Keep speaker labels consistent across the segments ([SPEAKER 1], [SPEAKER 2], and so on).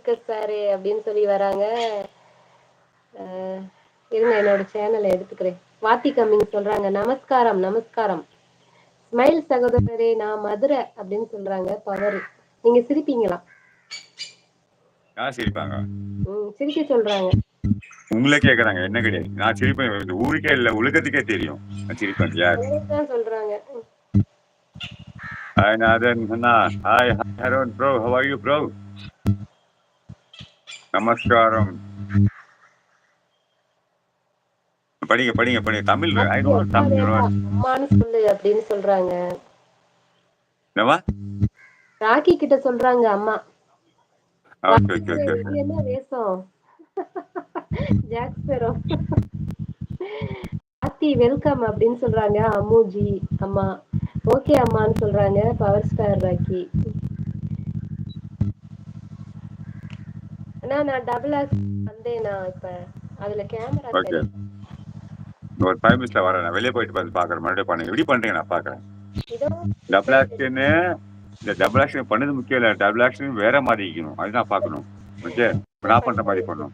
[SPEAKER 1] Circus sir அப்படின்னு சொல்லி வராங்க. இருங்க என்னோட சேனலை எடுத்துக்கிறேன். வாத்தி கம்மிங் சொல்றாங்க நமஸ்காரம் நமஸ்காரம். ஸ்மைல் சகோதரரே நான் மதுரை அப்படின்னு சொல்றாங்க பவர். நீங்க சிரிப்பீங்களா?
[SPEAKER 2] யார் சிரிப்பாங்க?
[SPEAKER 1] சிரிக்க சொல்றாங்க.
[SPEAKER 2] உங்களே கேக்குறாங்க, என்ன கிடையாது. நான் சிரிப்பேன், ஊருக்கே இல்ல உலகத்துக்கே தெரியும் நான் சிரிப்பேன். யார்
[SPEAKER 1] சொல்றாங்க?
[SPEAKER 2] Hi Nathan, hi Harold bro, how are you bro? நமஸ்காரம். படிங்க படிங்க படிங்க Tamil. I don't know Tamil.
[SPEAKER 1] அம்மான்னு சொல்லு அப்படின்னு சொல்றாங்க.
[SPEAKER 2] என்னவா?
[SPEAKER 1] ராக்கி கிட்ட சொல்றாங்க அம்மா.
[SPEAKER 2] Okay okay okay.
[SPEAKER 1] என்ன வேஷம்? ஜாக்ஸ்பெரோ. ஆத்தி வெல்கம் அப்படின்னு சொல்றாங்க அம்முஜி அம்மா. ஓகே அம்மான்னு சொல்றாங்க பவர் ஸ்டார் ராக்கி. அண்ணா நான் டபுள் ஆக்ட் வந்தேனா இப்ப அதுல கேமரா
[SPEAKER 2] ஓகே. ஒரு 5 மினிட்ஸ்ல வரேன். நான் வெளியே போயிட்டு வந்து பாக்குறேன். மறுபடியும் பண்ணுங்க. எப்படி பண்றீங்க நான் பாக்குறேன். டபுள் ஆக்ஷன் இந்த டபுள் ஆக்ஷன் பண்ணது முக்கியம் இல்ல. டபுள் ஆக்ஷன் வேற மாதிரி இருக்கணும். அதுதான் பாக்கணும். ஓகே. நான் பண்ற மாதிரி பண்ணணும்.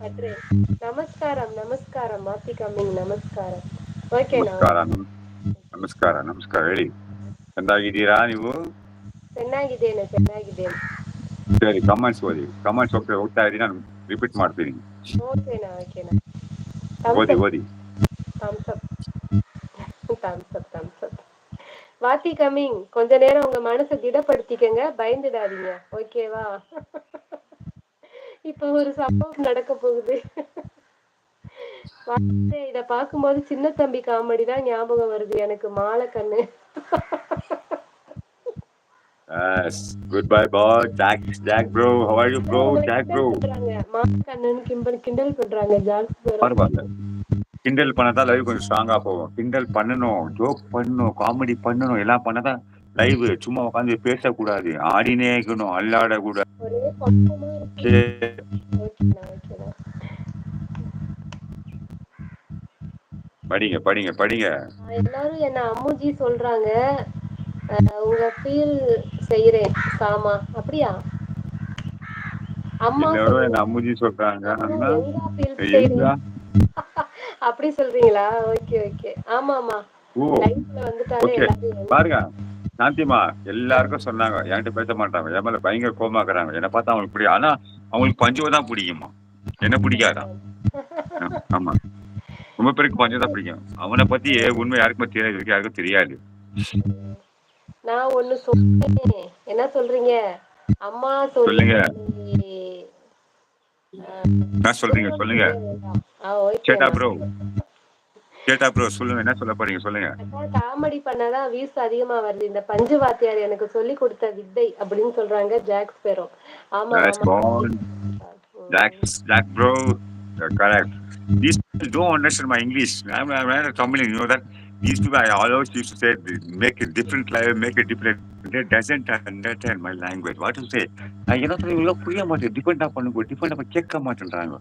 [SPEAKER 1] நமஸ்காரம் நமஸ்காரம் மாத்தி கம்மிங் நமஸ்காரம். ಓಕೆ
[SPEAKER 2] ನಮಸ್ಕಾರ ನಮಸ್ಕಾರ ನಮಸ್ಕಾರ ಹೇಳಿ. ಚೆಂದಾಗಿದ್ದೀರಾ ನೀವು?
[SPEAKER 1] ಚೆನ್ನಾಗಿದ್ದೇನೆ ಚೆನ್ನಾಗಿದ್ದೇನೆ.
[SPEAKER 2] ಸರಿ ಕಮೆಂಟ್ಸ್ ಓದಿ. ಕಮೆಂಟ್ಸ್ ಹೋಗ್ತಾ ಇದ್ದೀನಿ, ನಾನು ರಿಪೀಟ್ ಮಾಡ್ತೀನಿ.
[SPEAKER 1] ಓಕೆನಾ ಓಕೆನಾ.
[SPEAKER 2] ಓದಿ ಓದಿ.
[SPEAKER 1] Thumbs up thumbs up thumbs up. வாத்தி கம்மிங் கொஞ்ச நேரம் உங்க மனசை திடப்படுத்திக்கங்க, பயந்துடாதீங்க ஓகேவா? இப்ப ஒரு சம்பவம் நடக்க போகுது. இத பாக்கும்போது சின்ன தம்பி காமெடி தான் ஞாபகம் வருது எனக்கு. மாலை கண்ணு.
[SPEAKER 2] Goodbye boy. Jack bro, how are you bro? Jack bro.
[SPEAKER 1] மாலை கண்ணுன்னு கிண்டல் பண்றாங்க ஜாக் bro.
[SPEAKER 2] பரவாயில்ல. கிண்டல் பண்ணாதான் லைவ் கொஞ்சம் ஸ்ட்ராங்கா போகும். கிண்டல் பண்ணணும், ஜோக் பண்ணணும், காமெடி பண்ணணும், எல்லாம் பண்ணாதான் லைவ். சும்மா உட்காந்து பேசக்கூடாது, ஆடினே இருக்கணும், அல்லாட கூடாது. படிங்க படிங்க படிங்க.
[SPEAKER 1] எல்லாரும் என்ன அம்முஜி சொல்றாங்க. உங்க ஃபீல் செய்றேன் சாமா. அப்படியா? அம்மா
[SPEAKER 2] எல்லாரும் என்ன அம்முஜி சொல்றாங்க.
[SPEAKER 1] அப்படி சொல்றீங்களா? Okay okay. ஆமா ஆமா.
[SPEAKER 2] ஓகே பாருங்க சாந்திமா, எல்லாருக்கும் சொன்னாங்க என்கிட்ட பேச மாட்டாங்க, என் மேல பயங்கர கோமாக்குறாங்க. என்ன பார்த்தா அவங்களுக்கு பிடிக்கும். ஆனா அவங்களுக்கு பஞ்சுவதான் பிடிக்குமா, என்ன பிடிக்காதான்? ஆமா, ரொம்ப பேருக்கு பஞ்சதான் பிடிக்கும். அவனை பத்தி உண்மை யாருக்குமே தெரியாது, யாருக்கும் தெரியாது.
[SPEAKER 1] நான் ஒண்ணு சொல்றேன், என்ன சொல்றீங்க? அம்மா
[SPEAKER 2] சொல்லுங்க. சொல்றீங்க சொல்லுங்க. கேட்டா ப்ரோ, கேட்டா ப்ரோ சொல்லுங்க, என்ன சொல்ல போறீங்க சொல்லுங்க.
[SPEAKER 1] காமெடி பண்ணாதான் வியூஸ் அதிகமா வருது. இந்த பஞ்சு வாத்தியார் எனக்கு சொல்லி கொடுத்த வித்தை அப்படின்னு சொல்றாங்க ஜாக் ஸ்பெரோ. ஆமா
[SPEAKER 2] Jack bro, correct. These people don't understand my English. I'm a Tamil, you know that. These people I always used to say make a different life, make a different. They doesn't understand my language. What to say? என்ன சொல்ல புரிய மாட்டேன். டிபெண்டா பண்ணுங்க, டிபெண்டா கேட்க மாட்டேன்றாங்க.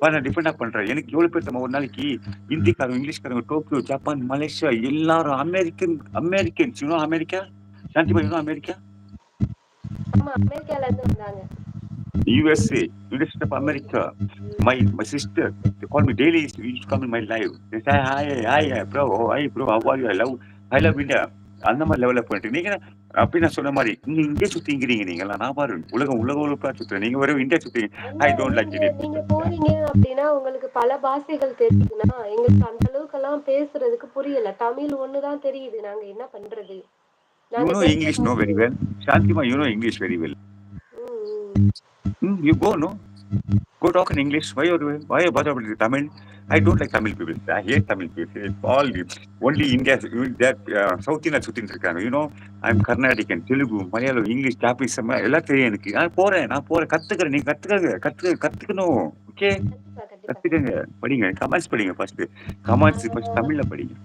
[SPEAKER 2] நான் டிபெண்டா பண்றேன். எனக்கு எவ்வளவு பேர் நம்ம ஒரு நாளைக்கு ஹிந்திக்காரங்க, இங்கிலீஷ்காரங்க, டோக்கியோ, ஜப்பான், மலேசியா, எல்லாரும் அமெரிக்கன்ஸ். You know America? சாந்திமா யூனோ அமெரிக்கா?
[SPEAKER 1] ஆமா அமெரிக்கால இருந்து வந்தாங்க.
[SPEAKER 2] USA, United States of America. My sister, they call me daily. Used to come in my life. They say hi bro, hi bro, how are you? I love India. அந்த மாதிரி லெவலில் போயிட்டு நீங்க அப்படி நான் சொன்ன மாதிரி நீங்க இங்கே சுத்திங்கிறீங்க. நீங்களா நான் பாரு உலகம் சுத்துறேன். நீங்க வரும் இந்தியா சுத்தீங்க. I don't like it.
[SPEAKER 1] நீங்க போறீங்க அப்படின்னா உங்களுக்கு பல பாஷைகள் தெரியுதுன்னா எங்களுக்கு அந்த அளவுக்கு எல்லாம் பேசுறதுக்கு புரியல. தமிழ் ஒண்ணுதான் தெரியுது. நாங்க என்ன பண்றது?
[SPEAKER 2] You know English no very well. Shantima, you know English very well. You go, no? Go talk in English. Why you bother with Tamil? I don't like Tamil people. I hate Tamil people. All only India, South India சுத்திட்டு இருக்காங்க. You know, I'm Carnathican, Telugu, Malayalam, English, Japanese எல்லாம் தெரியும் எனக்கு. நான் போறேன் கத்துக்கிறேன். நீங்க கத்துக்கணும். Okay, கத்துக்கங்க, படிங்க, கமெண்ட்ஸ் படிங்க. ஃபர்ஸ்ட் கமெண்ட்ஸ் ஃபர்ஸ்ட் தமிழ்ல படிங்க.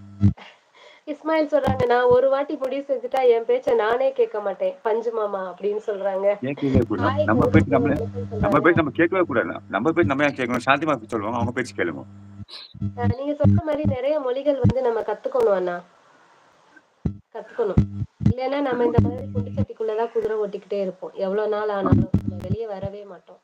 [SPEAKER 1] இஸ்மாயில் சொல்றாங்க, நான் ஒரு வாட்டி முடிவு செஞ்சுட்டா என் பேச்ச நானே கேட்க மாட்டேன் பஞ்சு மாமா அப்படின்னு சொல்றாங்க.
[SPEAKER 2] நம்ம பேச்சு நம்ம கேட்கவே கூடாது. நம்ம பேச்சு நம்ம ஏன் கேட்கணும்? சாந்திமா சொல்லுவாங்க, அவங்க பேச்சு கேளுங்க.
[SPEAKER 1] நீங்க சொல்ற மாதிரி நிறைய மொழிகள் நம்ம கத்துக்கணும் அண்ணா, கத்துக்கணும். இல்லைன்னா நம்ம இந்த மாதிரி குண்டு சட்டிக்குள்ளதான் குதிரை ஓட்டிக்கிட்டே இருப்போம். எவ்வளவு நாள் ஆனாலும் நம்ம வெளியே வரவே மாட்டோம்.